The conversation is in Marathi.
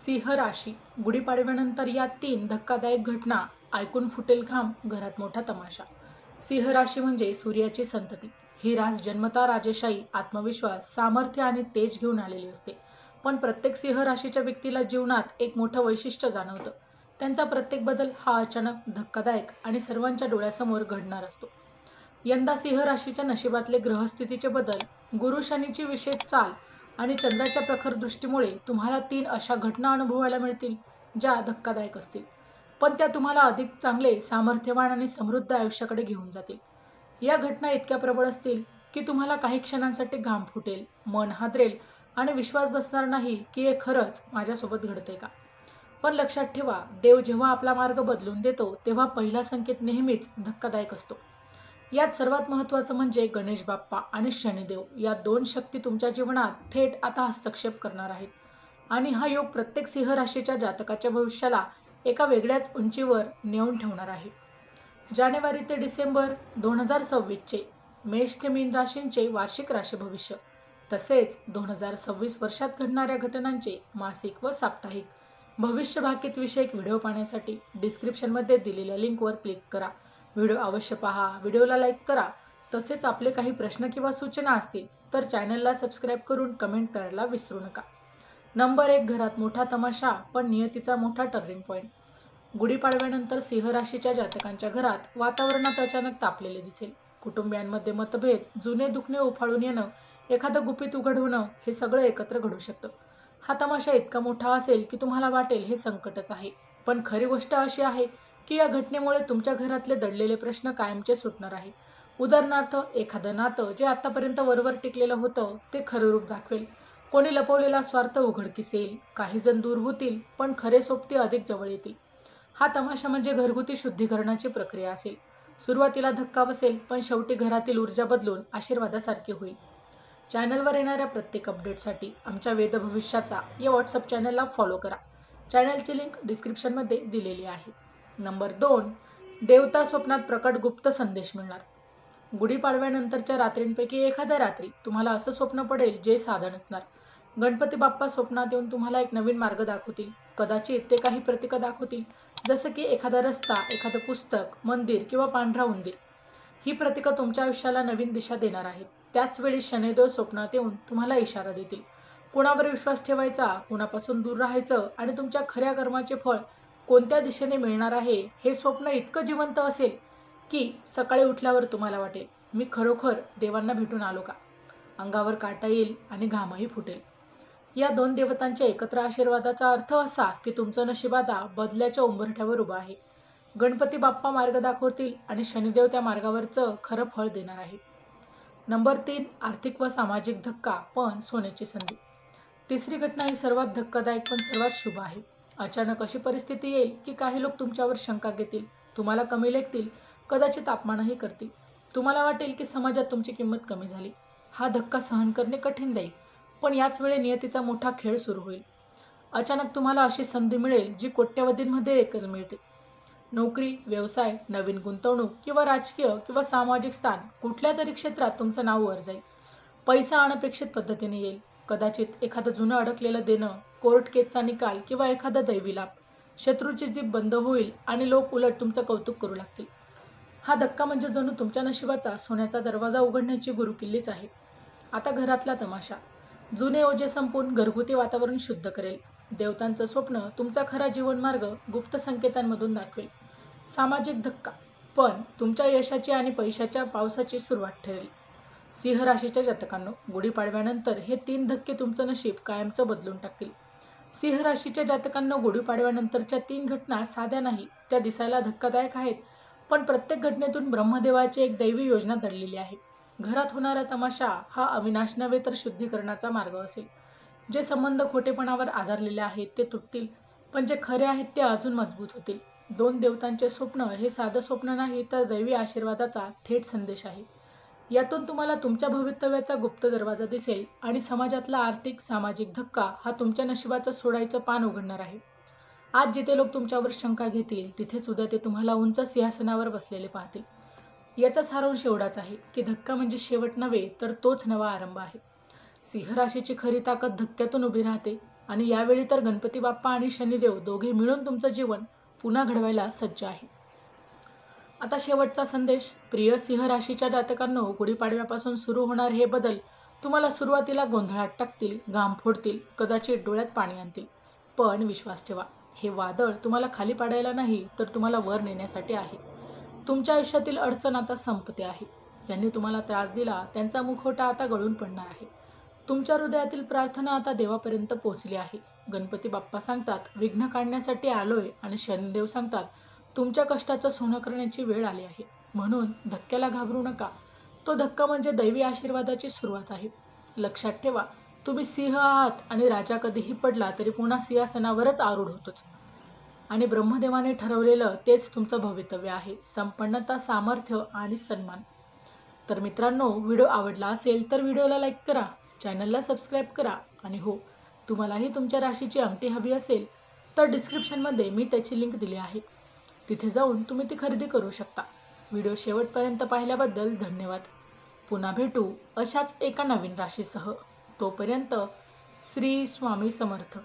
सिंह राशी गुढीपाडव्यानंतर या 3 धक्कादायक घटना ऐकून फुटेल घाम, घरात मोठा तमाशा. सिंह राशी म्हणजे सूर्याची संतती. ही रास जन्मता राजेशाही, आत्मविश्वास, सामर्थ्य आणि तेज घेऊन आलेली असते. पण प्रत्येक सिंह राशीच्या व्यक्तीला जीवनात एक मोठं वैशिष्ट्य जाणवतं. त्यांचा प्रत्येक बदल हा अचानक, धक्कादायक आणि सर्वांच्या डोळ्यासमोर घडणार असतो. यंदा सिंह राशीच्या नशिबातले ग्रहस्थितीचे बदल, गुरु शनीची विशेष चाल आणि चंद्राच्या प्रखर दृष्टीमुळे तुम्हाला 3 अशा घटना अनुभवायला मिळतील, ज्या धक्कादायक असतील. पण त्या तुम्हाला अधिक चांगले, सामर्थ्यवान आणि समृद्ध आयुष्याकडे घेऊन जातील. या घटना इतक्या प्रबळ असतील की तुम्हाला काही क्षणांसाठी घाम फुटेल, मन हादरेल आणि विश्वास बसणार नाही की हे खरंच माझ्यासोबत घडतंय का. पण लक्षात ठेवा, देव जेव्हा आपला मार्ग बदलून देतो तेव्हा पहिला संकेत नेहमीच धक्कादायक असतो. यात सर्वात महत्त्वाचं म्हणजे गणेश बाप्पा आणि शनिदेव या 2 शक्ती तुमच्या जीवनात थेट आता हस्तक्षेप करणार आहेत. आणि हा योग प्रत्येक सिंह राशीच्या जातकाच्या भविष्याला एका वेगळ्याच उंचीवर नेऊन ठेवणार आहे. जानेवारी ते डिसेंबर 2026 चे मेष ते मीन राशींचे वार्षिक राशी भविष्य, तसेच 2026 वर्षात घडणाऱ्या घटनांचे मासिक व साप्ताहिक भविष्य भाकीत विषयक व्हिडिओ पाहण्यासाठी डिस्क्रिप्शनमध्ये दिलेल्या लिंकवर क्लिक करा. व्हिडिओ अवश्य पहा, व्हिडिओला लाईक करा. तसेच आपले काही प्रश्न किंवा सूचना असतील तर चॅनलला सबस्क्राईब करून कमेंट करायला विसरू नका. नंबर 1, घरात मोठा तमाशा पण नियतीचा मोठा टर्निंग पॉईंट. गुढीपाडव्यानंतर सिंह राशीच्या जातकांच्या घरात वातावरणात अचानक तापलेले दिसेल. कुटुंबियांमध्ये मतभेद, जुने दुखणे उफाळून येणं, एखादं गुपित उघड होणं, हे सगळं एकत्र घडू शकतं. हा तमाशा इतका मोठा असेल की तुम्हाला वाटेल हे संकटच आहे. पण खरी गोष्ट अशी आहे की या घटनेमुळे तुमच्या घरातले दडलेले प्रश्न कायमचे सुटणार आहे. उदाहरणार्थ, एखादं नातं जे आतापर्यंत वरवर टिकलेलं होतं ते खरं रूप दाखवेल. कोणी लपवलेला स्वार्थ उघडकीस येईल. काही जण दूर होतील पण खरे सोबती अधिक जवळ येतील. हा तमाशा म्हणजे घरगुती शुद्धीकरणाची प्रक्रिया असेल. सुरुवातीला धक्का बसेल पण शेवटी घरातील ऊर्जा बदलून आशीर्वादासारखी होईल. चॅनलवर येणाऱ्या प्रत्येक अपडेटसाठी आमच्या वेद भविष्याचा या व्हॉट्सअप चॅनलला फॉलो करा. चॅनलची लिंक डिस्क्रिप्शनमध्ये दिलेली आहे. नंबर 2, देवता स्वप्नात प्रकट गुप्त संदेश मिळणार. गुढीपाडव्यानंतरच्या रात्रींपैकी एखाद्या रात्री तुम्हाला असं स्वप्न पडेल जे साधं नसणार. गणपती बाप्पा स्वप्नात येऊन तुम्हाला एक नवीन मार्ग दाखवतील. कदाचित ते काही प्रतीक दाखवतील, जसं की एखादा रस्ता, एखादं पुस्तक, मंदिर किंवा पांढरा उंदीर. ही प्रतीकं तुमच्या आयुष्याला नवीन दिशा देणार आहेत. त्याच वेळी शनिदेव स्वप्नात येऊन तुम्हाला इशारा देतील. कुणावर विश्वास ठेवायचा, कुणापासून दूर राहायचं आणि तुमच्या खऱ्या कर्माचे फळ कोणत्या दिशेने मिळणार आहे, हे स्वप्न इतकं जिवंत असेल की सकाळी उठल्यावर तुम्हाला वाटेल, मी खरोखर देवांना भेटून आलो का. अंगावर काटा येईल आणि घामही फुटेल. या 2 देवतांच्या एकत्र आशीर्वादाचा अर्थ असा की तुमचं नशीब आता बदल्याच्या उंबरठ्यावर उभं आहे. गणपती बाप्पा मार्ग दाखवतील आणि शनिदेव त्या मार्गावरचं खरं फळ देणार आहे. नंबर 3, आर्थिक व सामाजिक धक्का पण सोन्याची संधी. तिसरी घटना ही सर्वात धक्कादायक पण सर्वात शुभ आहे. अचानक अशी परिस्थिती येईल की काही लोक तुमच्यावर शंका घेतील, तुम्हाला कमी लेखतील, कदाचित अपमानही करतील. तुम्हाला वाटेल की समाजात तुमची किंमत कमी झाली. हा धक्का सहन करणे कठीण जाईल, पण याच वेळी नियतीचा मोठा खेळ सुरू होईल. अचानक तुम्हाला अशी संधी मिळेल जी कोट्यवधींमध्ये एकच मिळते. नोकरी, व्यवसाय, नवीन गुंतवणूक किंवा राजकीय किंवा सामाजिक स्थान, कुठल्या तरी क्षेत्रात तुमचं नाव वर जाईल. पैसा अनपेक्षित पद्धतीने येईल. कदाचित एखादं जुनं अडकलेलं देणं, कोर्ट केसचा निकाल किंवा एखादा दैवी लाभ. शत्रूची जीभ बंद होईल आणि लोक उलट तुमचं कौतुक करू लागतील. हा धक्का म्हणजे जणू तुमच्या नशिबाचा सोन्याचा दरवाजा उघडण्याची गुरुकिल्लीच आहे. आता घरातला तमाशा. जुने ओझे संपून घरगुती वातावरण शुद्ध करेल. देवतांचं स्वप्न तुमचा खरा जीवनमार्ग गुप्त संकेतांमधून दाखवेल. सामाजिक धक्का पण तुमच्या यशाची आणि पैशाच्या पावसाची सुरुवात ठरेल. सिंह राशीच्या जातकांनो, गुढीपाडव्यानंतर हे 3 धक्के तुमचं नशीब कायमचं बदलून टाकतील. सिंह राशीच्या जातकांनो, गुढीपाडव्यानंतरच्या 3 घटना साध्या नाही, त्या दिसायला धक्कादायक आहेत, पण प्रत्येक घटनेतून ब्रह्मदेवाची एक दैवी योजना दडलेली आहे. घरात होणारा तमाशा हा अविनाश नव्हे तर शुद्धीकरणाचा मार्ग असेल. जे संबंध खोटेपणावर आधारलेले आहेत ते तुटतील, पण जे खरे आहेत ते अजून मजबूत होतील. 2 देवतांचे स्वप्न हे साधं स्वप्न नाही तर दैवी आशीर्वादाचा थेट संदेश आहे. यातून तुम्हाला तुमच्या भवितव्याचा गुप्त दरवाजा दिसेल आणि समाजातला आर्थिक, सामाजिक धक्का हा तुमच्या नशिबाचं सोडायचं पान उघडणार आहे. आज जिथे लोक तुमच्यावर शंका घेतील, तिथेच उद्या ते तुम्हाला उंच सिंहासनावर बसलेले पाहतील. याचा सारांश एवढाच आहे की धक्का म्हणजे शेवट नव्हे तर तोच नवा आरंभ आहे. सिंह राशीची खरी ताकद धक्क्यातून उभी राहते आणि यावेळी तर गणपती बाप्पा आणि शनिदेव दोघे मिळून तुमचं जीवन पुन्हा घडवायला सज्ज आहे. आता शेवटचा संदेश. प्रिय सिंह राशीच्या जातकांनो, गुढीपाडव्यापासून सुरू होणार हे बदल तुम्हाला सुरुवातीला गोंधळात टाकतील, घाम फोडतील, कदाचित डोळ्यात पाणी आणतील. पण विश्वास ठेवा, हे वादळ तुम्हाला खाली पाडायला नाही तर तुम्हाला वर नेण्यासाठी आहे. तुमच्या आयुष्यातील अडचण आता संपते आहे. ज्यांनी तुम्हाला त्रास दिला त्यांचा मुखवटा आता गळून पडणार आहे. तुमच्या हृदयातील प्रार्थना आता देवापर्यंत पोहोचली आहे. गणपती बाप्पा सांगतात, विघ्न काढण्यासाठी आलोय, आणि शनिदेव सांगतात, तुमच्या कष्टाचं सोनं करण्याची वेळ आली आहे. म्हणून धक्क्याला घाबरू नका. तो धक्का म्हणजे दैवी आशीर्वादाची सुरुवात आहे. लक्षात ठेवा, तुम्ही सिंह आहात आणि राजा कधीही पडला तरी पुन्हा सिंहासनावरच आरूढ होतोच. आणि ब्रह्मदेवाने ठरवलेलं तेच तुमचं भवितव्य आहे. संपन्नता, सामर्थ्य आणि सन्मान. तर मित्रांनो, व्हिडिओ आवडला असेल तर व्हिडिओला लाईक करा, चॅनलला सबस्क्राईब करा, आणि हो, तुम्हालाही तुमच्या राशीची अंगठी हवी असेल तर डिस्क्रिप्शनमध्ये मी त्याची लिंक दिली आहे. तिथे जाऊन तुम्ही ती खरेदी करू शकता. व्हिडिओ शेवटपर्यंत पाहिल्याबद्दल धन्यवाद. पुन्हा भेटू अशाच एका नवीन राशीसह. तोपर्यंत श्री स्वामी समर्थ.